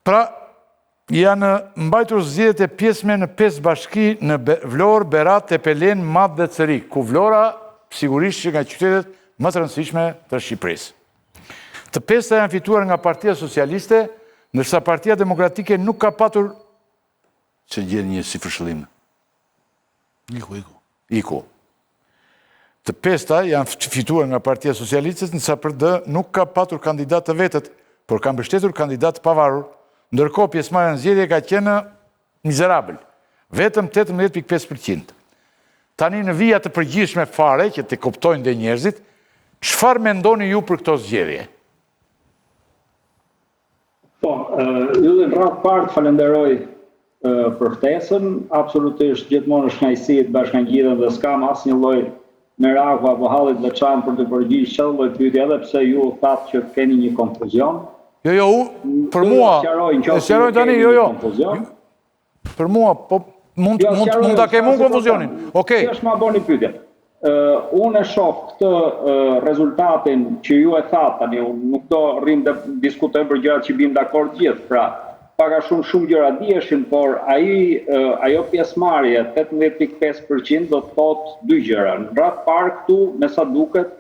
Pra, janë mbajtur zgjedhjet e pjesme në 5 bashki në Vlorë, Berat, Tepelen, Madh dhe Cerik, ku Vlora sigurisht që nga qytetet më të rëndësishme të Shqipërisë. Të 5 janë fituar nga Partia Socialiste, ndërsa Partia Demokratike nuk ka patur që gjen një si fërshëllim. Iku. Të 5 janë fituar nga Partia Socialiste, ndërsa PD nuk ka patur kandidat të vetët, por ka mbështetur kandidat të pavarur, ndërkohë pjesëmarrja në zgjedhje ka qenë mizerabël, vetëm 18.5%. Tani në vija të përgjithshme fare, që të kuptojnë dhe njerëzit, çfarë mendoni ju për këto zgjedhje? Po, ju dhe në radhë partë falenderoj për ftesën, absolutisht gjithmonë është kënaqësi të bashkangjithem dhe s'kam asnjë lloj meraku apo halli të veçantë për të përgjigjur çdo lloj pyetje, edhe pse ju thatë që keni një konfuzion. Jo, për mua, e sqaroj tani, jo. Për mua, po mund ta kem unë konfuzionin. Okej. Është ma bëni pyetje. Unë e shoh këtë rezultatin që ju e thatë tani, unë nuk do rrim të diskutojmë për gjërat që bim dakord gjithë, pra paka shumë gjëra dieshin, por ajo pjesëmarrje 18.5% do të thotë 2 gjëra. Në radhë parë këtu, me sa duket,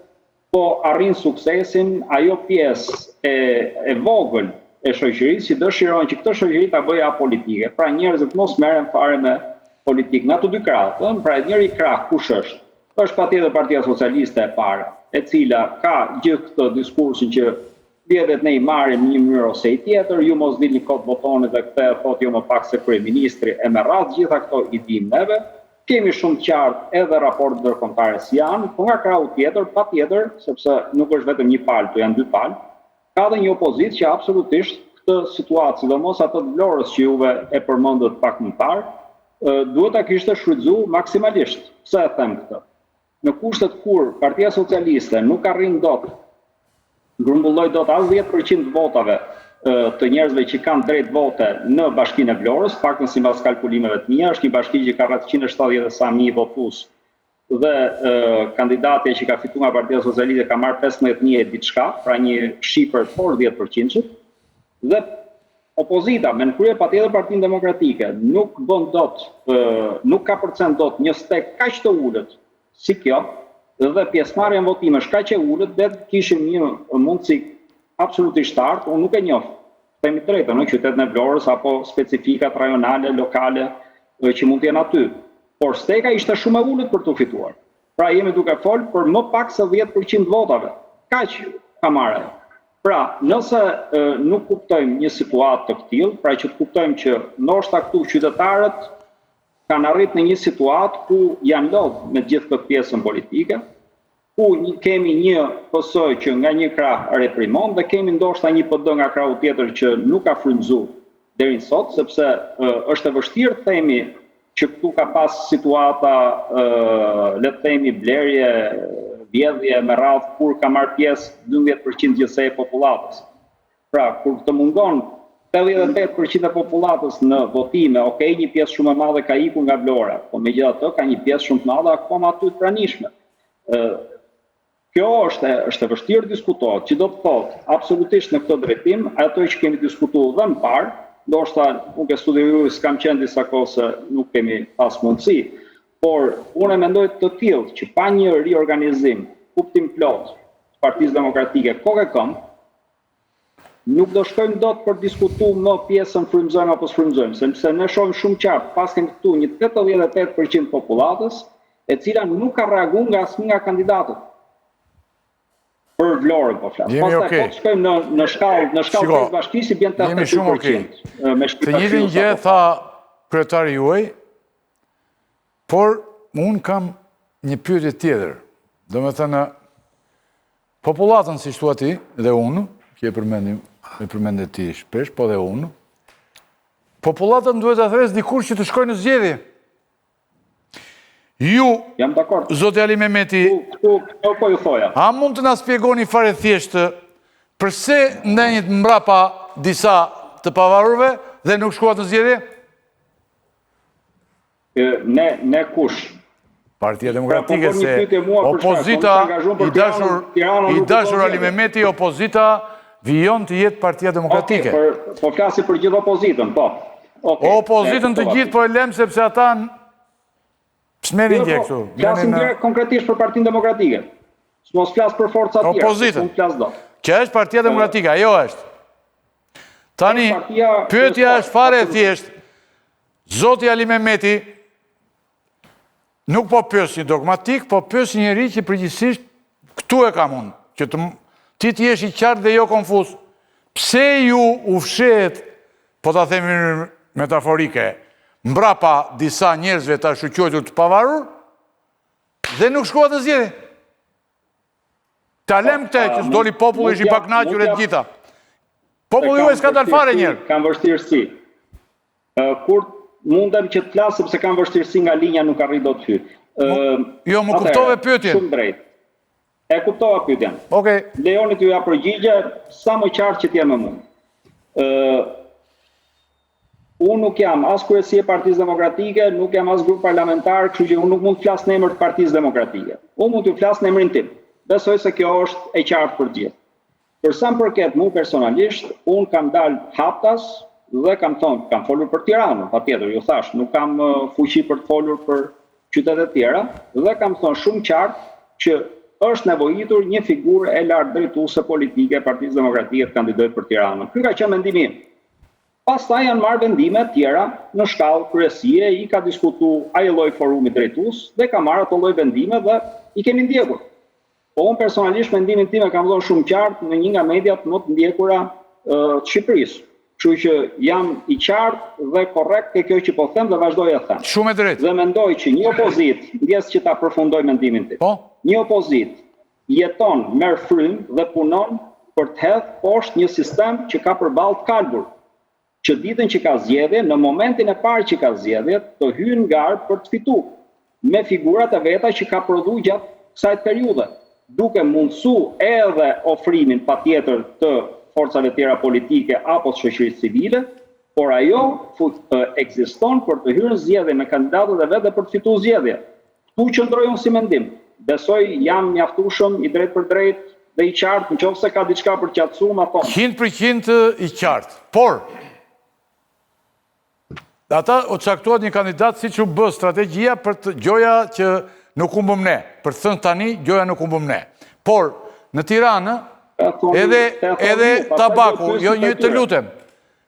po arrin suksesin ajo pjesë e vogël e shoqërisë që dëshirojnë që këtë shoqëri ta bëjë apolitike. Pra njerëzit mos merren fare me politikë nga të dy krahët. Pra njëri krah kush është? Është patjetër Partia Socialiste e para, e cila ka gjithë këtë diskursin që vjedhet ne i marrim një mënyrë ose i tjetër, ju mos dilni kod botonit dhe këtë thotë jo më pak se kryeministri e me radhë gjitha këto i dim neve. Kemi shumë qartë edhe raportet ndërkombëtare si janë, po nga krahu tjetër, patjetër, sepse nuk është vetëm një palë, po janë 2 palë, ka dhe një opozitë që absolutisht këtë situatë, sidomos ato të Vlorës që juve e përmendët pak më parë, duhet ta kishte shfrytzuar maksimalisht. Pse e them këtë? Në kushtet kur Partia Socialiste nuk arrin dot, grumbulloi dot as 10% të votave të njerëzve që kanë drejt vote në bashkinë e Vlorës, paktën sipas kalkulimeve të mia, është një bashki që ka rreth 170.000 votues dhe kandidati që ka fituar nga Partia Socialiste ka marrë 15.000 diçka, pra një shifër por 10%, dhe opozita me në krye patjetër Partinë Demokratike nuk bën dot, nuk ka përcent dot një stek kaq të ulët si kjo, dhe pjesëmarrja në votimesh kaq e ulët, dhe kishim një mundësi absolutisht qartë, unë nuk e njoh, themi drejtën, në qytetin e Vlorës apo specifikat rajonale, lokale që mund të jenë aty. Por steka ishte shumë e ulët për të fituar. Pra jemi duke folë për më pak se 10% votave. Kaq ka marrë. Pra, nëse nuk kuptojmë një situatë të këtillë, pra që të kuptojmë që ndoshta këtu qytetarët kanë arrit në një situatë ku janë lodhur me gjithë këtë pjesën politike, ku kemi një PS që nga një krah reprimon dhe kemi ndoshta një PD nga krahu tjetër që nuk ka frymzuar deri sot, sepse është e vështirë të themi që këtu ka pas situata, le të themi blerje, vjedhje me radhë kur ka marrë pjesë 12% gjithsej e popullatës. Pra, kur të mungon 88% e popullatës në votime, okej, një pjesë shumë e madhe ka ikur nga Vlora, po megjithatë ka një pjesë shumë të madhe akoma aty të pranishme. Kjo është e vështirë diskutohet, që do të thotë absolutisht në këtë drejtim, ato që kemi diskutuar dhe më parë, ndoshta nuk e studioj, s'kam qenë disa kohë se nuk kemi pas mundësi, por unë e mendoj të tillë që pa një riorganizim, kuptim plot, Partisë Demokratike kokë këmbë, nuk do shkojmë dot për diskutuar më pjesën frymëzojmë apo s'frymëzojmë, sepse ne shohim shumë qartë, pas kemi këtu një 88% popullatës, e cila nuk ka reaguar nga asnjë nga kandidatët. Për Vlorën po flas. Pastaj po shkojmë në shkallë të bashkisë bën 80%. Të njëjtën gjë tha kryetari juaj, por unë kam një pyetje tjetër. Domethënë popullatën, siç thua ti, dhe unë, që e përmendet ti shpesh, po dhe unë, popullatën duhet ta thresë dikush që të shkojë në zgjedhje. Ju, zoti Ali Mehmeti, a mund të na shpjegoni fare thjeshtë përse ndenjët mbrapa disa të pavarurve dhe nuk shkuat në zgjedhje? Ne kush? Partia Demokratike, se opozita i dashur Ali Mehmeti, opozita vijon të jetë Partia Demokratike. Po flasi për gjithë opozitën, po. Opozitën të gjithë po e lem sepse ata s'merin gjë këtu. Flasim direkt konkretisht për Partinë Demokratike. Mos flas për forca tjera. Opozitën. Që është Partia Demokratike, ajo është. Tani, pyetja është fare e thjesht, Zoti Ali Mehmeti nuk po pyes një dogmatik, po pyes një njeri që përgjithsisht këtu e kam unë, që ti t'jesh i qartë dhe jo konfuz. Pse ju u fshehet, po ta themi metaforike, mbrapa disa njerëzve ta shoqëruar të pavarur dhe nuk shkua të zgjedhje? Ta lem këtë që s'doli populli ishi pak kënaqur e të gjitha. Populli juaj s'ka dalë fare njerë. Kam vështirësi. Kur mundem që të flas sepse kam vështirësi nga linja nuk arrit dot hy. Jo, më kuptove pyetjen. Shumë drejt. E kuptova pyetjen. Okej. Lejoni t'ju ja përgjigje sa më qartë që t'jem më mund. Unë nuk jam as kryesi e Partisë Demokratike, nuk jam as grup parlamentar, kështu që unë nuk mund të flas në emër të Partisë Demokratike. Unë mund të flas në emrin tim. Besoj se kjo është e qartë për gjithë. Për sa më përket mu personalisht, unë kam dalë haptas dhe kam thonë, kam folur për Tiranën, patjetër, ju thash, nuk kam fuqi për të folur për qytetet tjera, dhe kam thonë shumë qartë që është nevojitur një figurë e lartë drejtuese politike e Partisë Demokratike të kandidojë për Tiranën. Ky ka qenë mendimi im. Pastaj janë marrë vendime tjera në shkallë kryesie, i ka diskutuar ai lloj forumi drejtues dhe ka marrë ato lloj vendime dhe i kemi ndjekur. Po unë personalisht mendimin tim e kam dhënë shumë qartë në një nga mediat më të ndjekura të Shqipërisë. Kështu që jam i qartë dhe korrekt ke kjo që po them dhe vazhdoj e them. Shumë e drejtë. Dhe mendoj që një opozit, ndjes që ta përfundoj mendimin tim. Po? Një opozit jeton, merr frymë dhe punon për të hedhur poshtë një sistem që ka përballë të kalbur. Që ditën që ka zgjedhje, në momentin e parë që ka zgjedhje, të hyjnë në garë për të fituar me figurat e veta që ka prodhuar gjatë kësaj periudhe, duke mundësu edhe ofrimin patjetër të forcave tjera politike apo të shoqërisë civile, por ajo ekziston për të hyrë në zgjedhje me kandidatët e vet dhe për të fituar zgjedhje. Ktu qëndroj unë si mendim. Besoj jam mjaftueshëm i drejt për drejt dhe i qartë, nëse ka diçka për qatësuar, ma thon. 100% i qartë. Por ata u caktuat një kandidat siç u bë strategjia për të gjoja që nuk humbëm ne. Për të thënë tani, gjoja nuk humbëm ne. Por në Tiranë edhe Tabaku, jo një të lutem,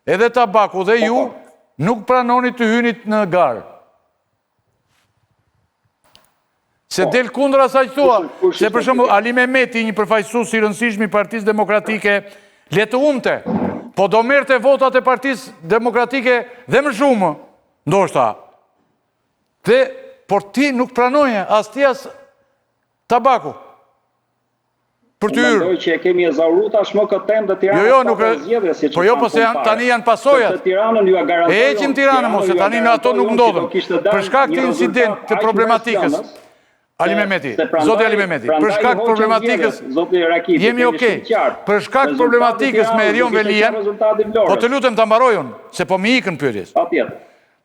edhe Tabaku dhe ju nuk pranoni të hynit në garë. Se del kundër asaj që thua, se për shembull Ali Mehmeti, një përfaqësues i rëndësishëm i Partisë Demokratike, le të humte, po do merrte votat e Partisë Demokratike dhe më shumë, ndoshta. Por ti nuk pranoje, as ti as Tabaku. Për të hyrë. Mendoj që e kemi ezauru tashmë këtë temë dhe Tirana. Jo, nuk e. Po jo, po se tani janë pasojat. E heqim Tiranën mos, se tani në ato nuk ndodhen. Për shkak të incident të problematikës. Ali Mehmeti, Zoti Ali Mehmeti, për shkak të problematikës jemi okay. Për shkak të problematikës me Erion Velian, po të lutem ta mbaroj unë, se po mi ikën pyetjes.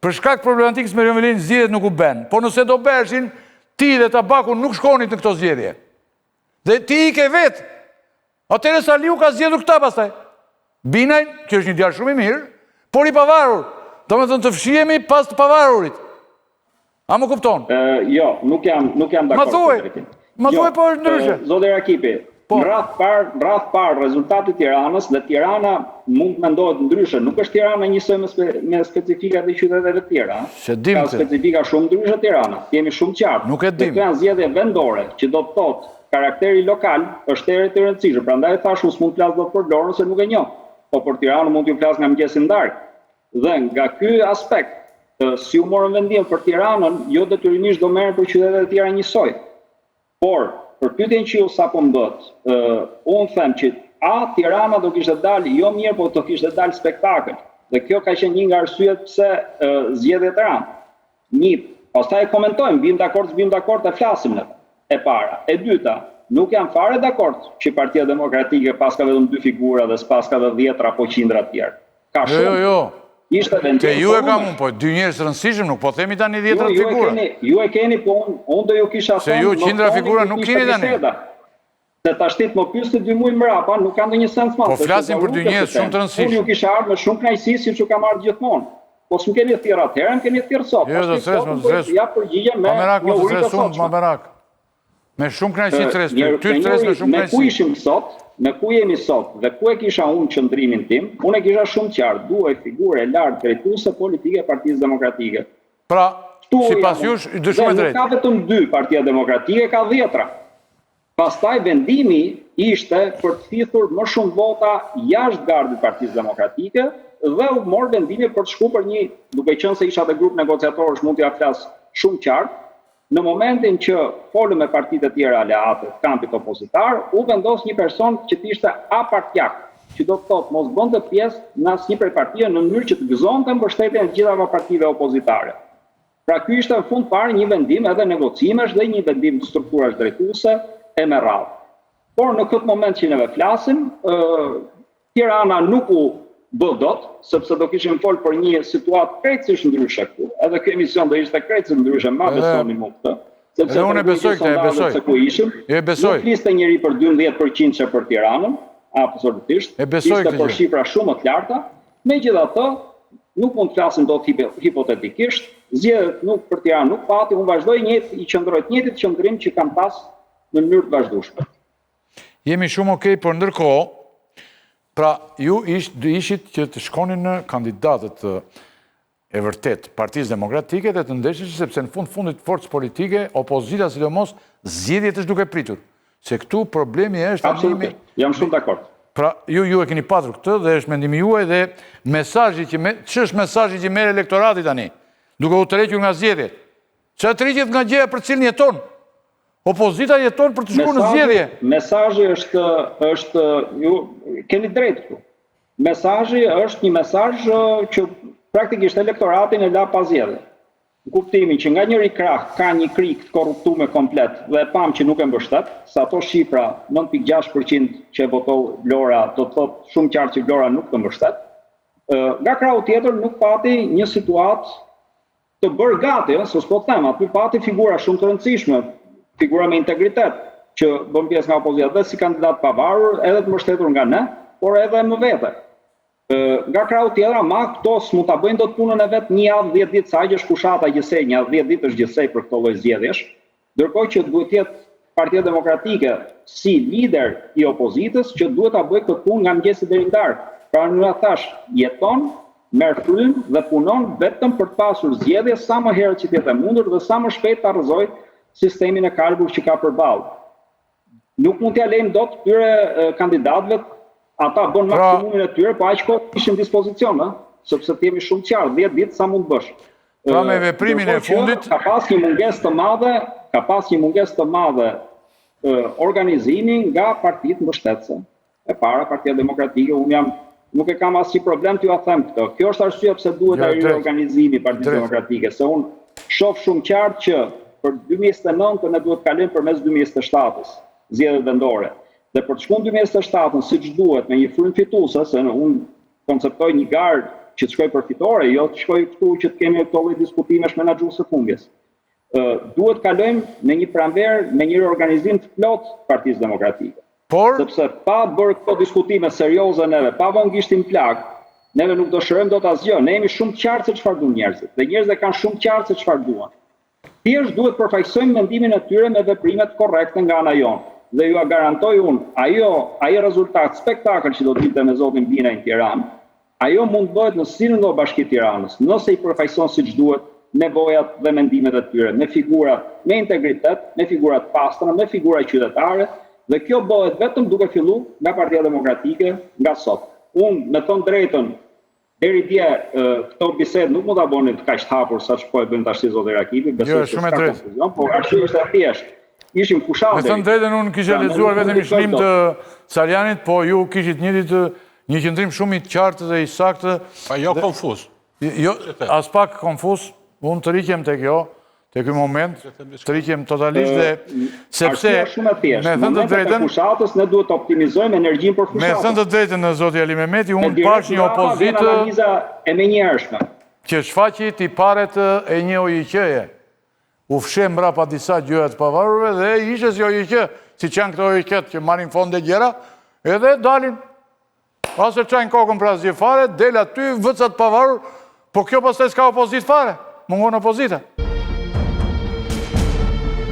Për shkak të problematikës me Erion Velian zgjedhjet nuk u bën. Po nëse do bëheshin, ti dhe Tabaku nuk shkonit në këto zgjedhje. Dhe ti i ke vetë. Atëherë Saliu ka zgjedhur këta pastaj. Binaj, që është një djalë shumë i mirë, por i pavarur. Domethënë të fshihemi pas të pavarurit. A më kupton? Jo, nuk jam dakord. Ma thuaj po është ndryshe. Zoti Rakipi, në radh parë rezultati i Tiranës dhe Tirana mund të mendohet ndryshe. Nuk është Tirana njësoj me specifikat e qyteteve të tjera. Ka specifika shumë ndryshe Tirana. Jemi shumë qartë. Nuk e dim. Këto janë zgjedhje vendore, që do të thotë karakteri lokal është herë të rëndësishëm. Prandaj thash unë s'mund të flas dot për Vlorën se nuk e njoh. Po për Tiranën mund t'ju flas nga mëngjesi ndark. Dhe nga ky aspekt, si u morën vendim për Tiranën, jo detyrimisht do merren për qytetet e tjera njësoj. Por për pyetjen që ju sapo më bët, unë them që Tirana do kishte dalë jo mirë, por do kishte dalë spektakël. Dhe kjo ka qenë një nga arsyet pse zgjedhjet e ranë. Pastaj komentojmë, bim dakord të flasim ne. E para. E dyta, nuk jam fare dakord që Partia Demokratike paska vetëm 2 figura dhe s'paska edhe 10 apo 100 tjerë. Ka shumë. Jo. Ishte vendim. Te ju e kam unë, po 2 njerëz rëndësishëm, nuk po themi tani 10 figura. Ju e keni, po unë do ju kisha thënë. Se ju 100 figura nuk keni tani. Se ta shtit më pyesni 2 muaj mbrapa, nuk ka ndonjë sens më. Po flasim për 2 njerëz shumë të rëndësishëm. Unë ju kisha ardhur me shumë kënaqësi siç u kam ardhur gjithmonë. Po s'm keni thirr atëherë, më keni thirr sot. Jo, do të stres. Ja përgjigje me njohuri të sotshme. Me shumë kënaqësi stres. Ty stres me shumë kënaqësi. Me ku ishim sot, me ku jemi sot dhe ku e kisha unë qëndrimin tim, unë e kisha shumë qartë, duaj figurë e lartë drejtuese politike e Partisë Demokratike. Pra, sipas jush, dëshmë drejt. Nuk ka vetëm 2 Partia Demokratike, ka 10. Pastaj vendimi ishte për të fituar më shumë vota jashtë gardit Partisë Demokratike dhe u mor vendimi për të shkuar për një, duke qenë se isha te grup negociatorësh, mund t'ja flas shumë qartë, në momentin që folëm me partitë e tjera aleate të kampit opozitar, u vendos një person që ishte apartjak, që do të thotë mos bënte pjesë në asnjë prej partive në mënyrë që të gëzonte mbështetjen e gjitha partive opozitare. Pra ky ishte në fund fare një vendim edhe negocimesh dhe një vendim strukturash drejtuese e me radhë. Por në këtë moment që neve flasim, Tirana nuk u bë dot, sepse do kishim folë për një situatë krejtësisht ndryshe këtu. Edhe ky emision do ishte krejtësisht ndryshe, ma besoni mu këtë. Sepse unë e besoj këtë, e besoj. Se ku ishim, nuk fliste njëri për 12% që për Tiranën, absolutisht. E besoj këtë. Ishte për shifra shumë të larta. Megjithatë, nuk mund të flasim dot hipotetikisht. Zgjedhjet nuk për Tiranë nuk pati, unë vazhdoj i qëndroj të njëjtit qëndrim që kam pas në mënyrë të vazhdueshme. Jemi shumë okej, por ndërkohë, pra ju ishit që të shkonin në kandidatët e vërtet Partisë Demokratike dhe të ndeshit sepse në fundit forcë politike, opozita sidomos zgjedhjet është duke pritur. Se këtu problemi është... Absolutisht, jam shumë dakord. Pra ju e keni patur këtë dhe është mendimi juaj dhe mesazhi që është mesazhi që merr elektorati tani, duke u tërhequr nga zgjedhjet. Çfarë tërheqet nga gjëja për cilën jeton? Opozita jeton për të shkuar në zgjedhje. Mesazhi është ju keni drejt këtu. Mesazhi është një mesazh që praktikisht elektoratin e la pa zgjedhje. Në kuptimin që nga njëri krah ka një krik të korruptuar komplet dhe pam që nuk e mbështet, sa ato shifra 9.6% që e votoi Vlora, do të thotë shumë qartë që Vlora nuk të mbështet. Nga krahu tjetër nuk pati një situatë të bërë gati, se s'po them, aty pati figura shumë të rëndësishme, figura me integritet, që bën pjesë nga opozita dhe si kandidat pavarur, edhe të mbështetur nga ne, por edhe më vete. Nga krahu tjetër, ma këto s'mund ta bëjnë dot punën e vet një javë 10 ditë, sa që është fushata gjithsej, një javë 10 ditë është gjithsej për këto lloj zgjedhjesh, ndërkohë që duhet të jetë Partia Demokratike si lider i opozitës që duhet ta bëjë këtë punë nga mëngjesi deri në darkë. Pra në thash, jeton, merr frym dhe punon vetëm për të pasur zgjedhje sa më herët që të jetë e mundur dhe sa më shpejt ta rrëzojë sistemin e kalbur që ka përballë. Nuk mund t'ja lejmë dot këtyre kandidatëve, ata bën maksimumin e tyre, po aq kohë ishin në dispozicion, sepse të jemi shumë qartë, 10 ditë sa mund të bësh. Pra me veprimin e fundit ka pas një mungesë të madhe, organizimi nga partitë mbështetëse. E para, Partia Demokratike, nuk e kam asnjë problem t'ju a them këtë. Kjo është arsye pse duhet ai riorganizimi i Partisë Demokratike, se unë shoh shumë qartë që për 2029 ne duhet kalojmë përmes 2027-s, zgjedhjet vendore. Dhe për të shkuar në 2027-ën siç duhet me një frym fituese, se unë konceptoj një garë që të shkoj për fitore, jo të shkoj këtu që të kemi këto lloj diskutimesh menaxhues së fundjes. Duhet kalojmë në një pranverë me një riorganizim të plot Partisë Demokratike. Sepse pa bërë këto diskutime serioze neve, pa vënë gishtin plak, neve nuk do shërojmë dot asgjë. Ne jemi shumë të qartë se çfarë duan njerëzit. Dhe njerëzit kanë shumë të qartë se çfarë duan. Thjesht duhet përfaqësojmë mendimin e tyre me veprimet korrekte nga ana jonë. Dhe ju garantoj unë, ai rezultat spektakël që do të vitë me zotin Bina në Tiranë, ajo mund të bëhet në Sinëndo Bashkitë Tiranës, nëse i përfaqëson siç duhet nevojat dhe mendimet e tyre, me figura me integritet, me figura të pastra, me figura qytetare, dhe kjo bëhet vetëm duke filluar nga Partia Demokratike nga sot. Unë me thënë drejtën, deri dje këto bisedë nuk mund ta bënin të kaq të hapur sa po e bën tash zoti Rakipi, besoj se ka konfuzion, por arsyeja është e thjeshtë. Ishim fushate. Me thënë drejtën, unë kisha lexuar vetëm shkrim të Saljanit, po ju kishit një qëndrim shumë i qartë dhe i saktë. Pa jo konfuz. Jo, as pak konfuz, unë të riqem të kjo, të ky moment, të riqem totalisht dhe sepse me thënë të drejtën, fushatës ne duhet të optimizojmë energjinë për fushatës. Me thënë të drejtën në zoti Ali Mehmeti, unë pash një opozitë analiza e menjëhershme që shfaqi tiparet e një OIQ-je. u fshem mbrapa disa gjëra të pavarurve dhe ishte si OIQ, si që janë këto OIQ që marrin fonde gjera, edhe dalin. Ase qajnë kokën pra asgjë fare, del aty, vëcat pavarur, po kjo pastaj s'ka opozit fare, mungon opozita.